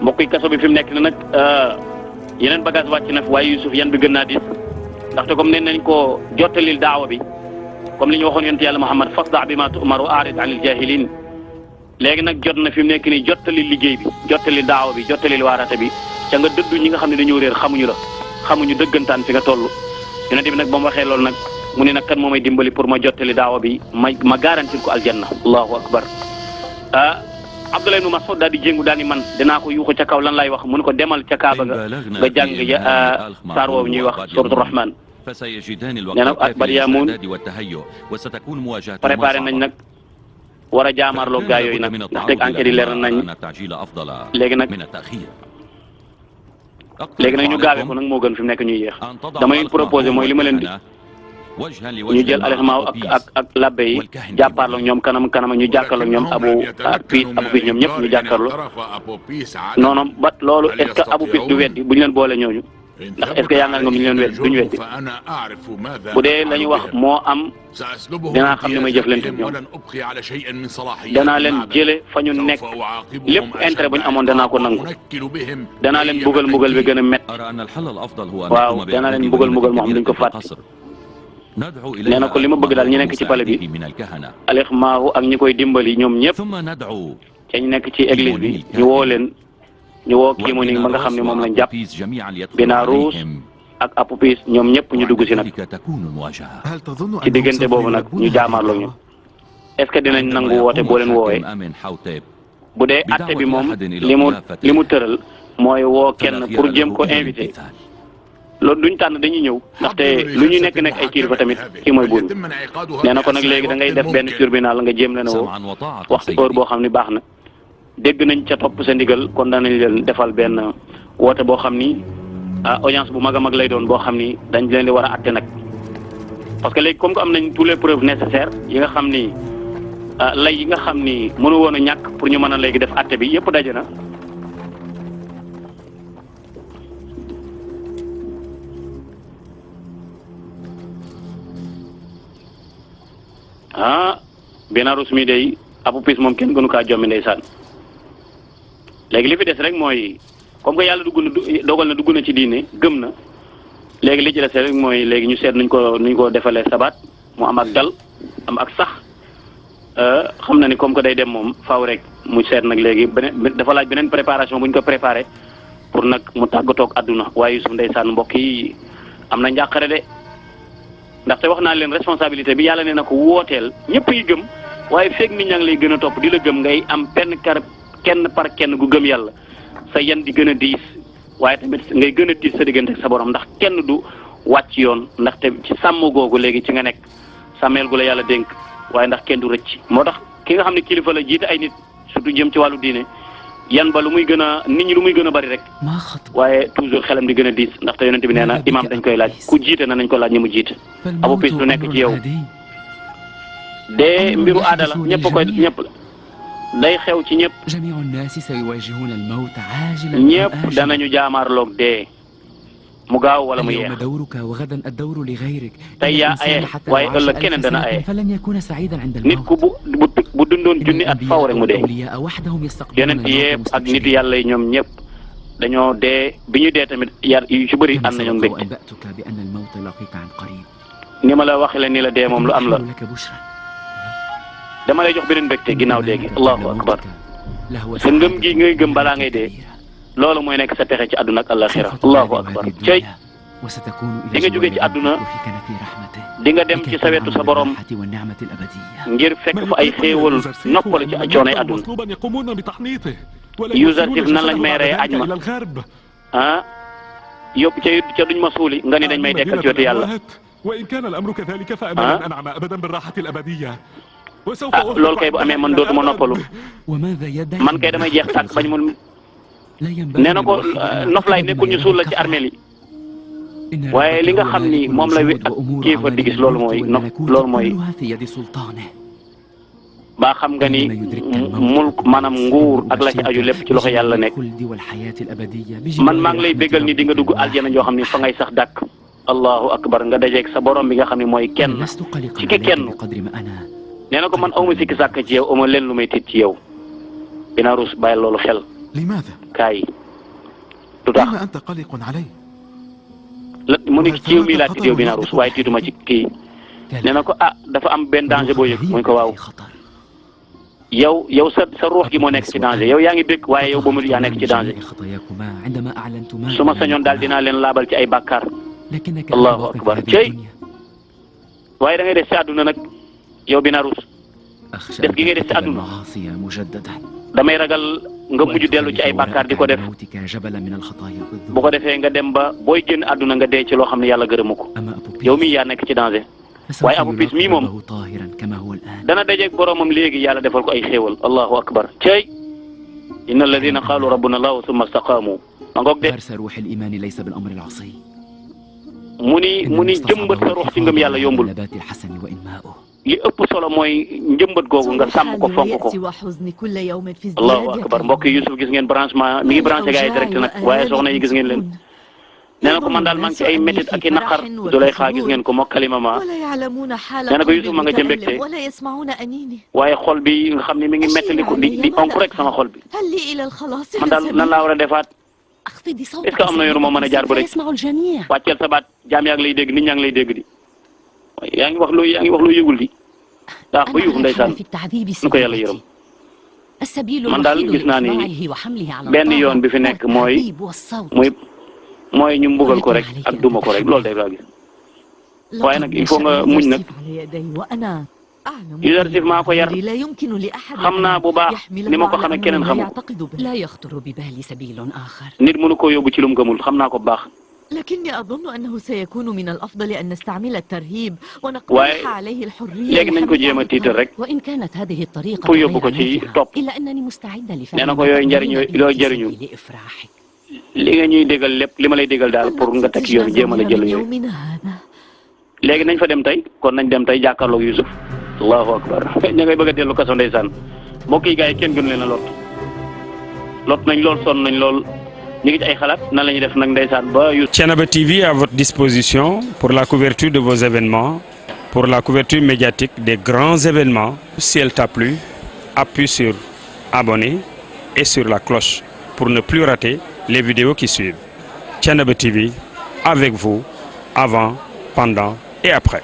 mbokk yi kaso bi fi mu nekk na nag yeneen bagage wàcc na fi waaye Yuusuf yan bi gën naa diis ndaxte comme nee nañ ko jottalil daawa bi comme li ñu waxoon yonent yàlla Muhammad fasda bi ma tu'maru a'rid anil jahilin léegi nag jot na fi mu nekk nii jottalil liggéey bi jottalil daawa bi jottalil waarate bi ca nga dëddu ñi nga xam ne dañoo réer xamuñu la xamuñu dëggantaan fi nga toll yonent bi nag ba mu waxee loolu nag mu ne nag kan moo may dimbali pour ma jottali daawa bi ma garantir ko aljanna allahu akbar Abdullah ibn Mas'ud daal di jéngu daal ni man dinaa ko yuuxu ca kaw lan lay wax mu ne ko demal ca Kaaba nga jàng saar woowu ñuy wax suratul Rahman nee na ak Baryamun préparé nañ nag war a jaamaarloog gaa yooyu nag ndax teg enquête yi leer nañ léegi nag ñu gaawee ko nag moo gën fi mu nekk ñuy yéex damay proposé mooy li ma leen di ñu jël alexmaaw ak labbe yi jàppaarloo ñoom kanam ñu jàkkaarloo ñoom abu piis ñoom ñëpp ñu jàkkaarloo non non ba loolu est-ce que abu piis du weddi bu ñu leen boole ñooñu ndax est-ce que yaakaar nga mi leen wet duñu weddi bu dee la ñu wax moo am dinaa xam ne may jëflante ak ñoom danaa leen jële fa ñu nekk lépp intérêt bu ñu amoon danaa ko nangu danaa leen mbugal bi gën a métti waaw danaa leen mbugal moo xam duñ ko fàtte nee na ko li ma bëgg daal ñi nekk ci pale bi alex maahu ak ñi koy dimbali ñoom ñëpp ca ñu nekk ci église bi ñu woo leen ñu woo kii mu ni ma nga xam ne moom lañ jàpp Binaaruus ak Apupis ñoom ñëpp ñu dugg si nag ci diggante boobu nag ñu jaamaarloo ñu est-ce que dinañ nangu woote boo leen woowee bu dee atte bi moom li mu tëral mooy woo kenn pour jëm ko invité loolu duñ tànn dañuy ñëw ndaxte lu ñu nekk ay kilifa tamit kii mooy buur bi nee na ko nag léegi da ngay def benn tribunal nga jéem leen a woo waxtu heure boo xam ni baax na dégg nañ ca topp sa ndigal kon danañ leen defal benn woote boo xam ni audience bu mag a mag lay doon boo xam ni dañ leen di war a atte nag parce que léegi comme que am nañ tous les preuves nécessaires yi nga xam ni lay yi nga xam ni mënu woon a ñàkk pour ñu mën a léegi def atte bi yëpp daje na Binaaruus mi day Apupis moom kenn gënu kaa jommi ndeysaan léegi li fi des rek mooy comme que yàlla dogal na dugg na ci diine gëm na léegi li ci des rek mooy léegi ñu seet nuñ ko defalee sabaat mu am ak dal am ak sax xam na ni comme que day dem moom faaw rek mu seet nag léegi beneen dafa laaj beneen préparation bu ñu ko préparé pour nag mu tàggatoog àdduna waaye Yusuf ndeysaan mbokk yi am na njàqare de ndaxte wax naa leen responsabilité bi yàlla nee na ko wooteel ñëpp yi gëm waaye feeg nit ñaa ngi lay gën a topp di la gëm ngay am kenn par kenn gu gëm yàlla sa yan di gën a diis waaye tamit ngay gën a diis sa diggante ak sa borom ndax kenn du wàcc yoon ndaxte ci sàmm googu léegi ci nga nekk sàmmeel gu la yàlla dénk waaye ndax kenn du rëcc moo tax ki nga xam ne kilifa la jiite ay nit surtout jëm ci wàllu diine yan ba lu muy gën a nit ñi lu muy gën a bari rek waaye toujours xelam di gën a diis ndaxte yonent bi nee na imaam dañ koy laaj ku jiite na nañ ko laaj ñi mu jiite Apupis du nekk ci yow de mbiru aada la ñëpp day xew ci ñëpp ñëpp danañu jaamaarloog dee mu gaaw wala mu yeex tey yaa aye waaye ëllëg keneen dana aye nit ku bu dundoon junni at faw rek mu dee yonent yëpp ak nit yàlla yi ñoom ñëpp dañoo dee bi ñu dee tamit yar yu ci bëri am nañu mbégte ni ma la waxee la ni la dee moom lu am la dama lay jox beneen mbégte ginnaaw léegi allahu akbar sa ngëm gi ngay gëm balaa ngay dee loolu mooy nekk sa texe ci àdduna ak àllaxira allahu akbar cey di nga jóge ci àdduna di nga dem ci sa wetu sa borom ngir fekk fa ay xéewal noppalu ci coonay àdduna Yuusuf nan lañ may rey aj ma yóbbu ca duñ ma suuli nga ni dañ may dekkal ci wetu yàlla loolu kay bu amee man dootuma noppalu man kay damay jeex tàkk bañ mun nee na ko noflaay nekkul ñu suul la ci armeel yi waaye li nga xam ni moom la wi ak kéefa di gis loolu mooy baa xam nga ni mulk maanaam nguur ak la ci aju lépp ci loxo yàlla nekk man maa ngi lay béggal ni di nga dugg aljana joo xam ni fa ngay sax dàkk allahu akbar nga dajeeg sa borom bi nga xam ne mooy kenn ci ki kenn nee na ko man awma sikki sàkk ci yow awma leen lu may tiit ci yow Binaaruus bàyyi loolu xel kaay lu tax mu ni ci yow mii laa tiit yow Binaaruus waaye tiituma ci kii nee na ko dafa am benn danger boo yëg mu ko waaw yow sa ruux gi moo nekk ci danger yow yaa ngi bëgg waaye yow ba mu yaa nekk ci danger su ma sañoon daal dinaa leen laabal ci ay bàkkaar allahu akbar cey waaye da ngay des ci àdduna nag yow Binaaruus des gi ngay des ci àdduna damay ragal nga mujj dellu ci ay bàkkaar di ko def bu ko defee nga dem ba booy génn àdduna nga dee ci loo xam ne yàlla gërëmu ko yow mii yaa nekk ci danger waaye Apupis mii moom dana dajeeg boromam léegi yàlla defal ko ay xéewal allahu akbar cey inna alladina qaalu rabbuna allahu summa istaqaamu ma ngoog de mu ni jëmbat sa ruux ci ngëm yàlla yombul li ëpp solo mooy njëmbat googu nga sàmm ko fonk ko allahu akbar mbokk yi Yusuf gis ngeen branchement mi ngi branché gars yi direct nag waaye soxna yi gis ngeen leen nee na ko man daal maa ngi ci ay métit ak i naqar Zulaykha gis ngeen ko moo kalima ma nee na ko Yusuf ma nga ca mbégte waaye xol bi nga xam ne mi ngi mettaliku di onk rek sama xol bi man daal nan laa war a defaat est-ce que am na yoonu moo mën a jaar ba rek wàcceel sa baat jaam yaa ngi lay dégg nit ñaa ngi lay dégg di waaye yaa ngi wax loo yëgul di daa ba yuuf ndeysaan nu ko yàlla yërëm man daal gis naa ni benn yoon bi fi nekk mooy ñu mbugal ko rek ak duma ko rek loolu day laa gis waaye nag il faut nga muñ nag Yuzarsif maa ko yar xam naa bu baax ni ma ko xamee keneen xamu ko nit mënu koo yóbbu ci lu mu gëmul xam naa ko bu baax waaye léegi nañ ko jéem a tiital rek pour yóbbu ko ci topp nee na ko yooyu jëriñu li nga ñuy déggal lépp li ma lay déggal daal pour nga teg yoon jéem a la jël ñëw léegi nañ fa dem tey kon nañ dem tey jàkkaarloog Yusuf allahu akbar ña ngay bëgg a dellu kaso ndeysaan mbokk yi gars yi kenn gënu leen a lot nañ lool sonn nañ lool ñu ngi ci ay xalaat nan la ñuy def nag ndeysaan ba Yusuf. Thiénaba TV à votre disposition pour la couverture de vos événements, pour la couverture médiatique des grands événements. Si elle t'a plu, appuie sur abonner et sur la cloche pour ne plus rater les vidéos qui suivent. Thiénaba TV avec vous avant, pendant et après.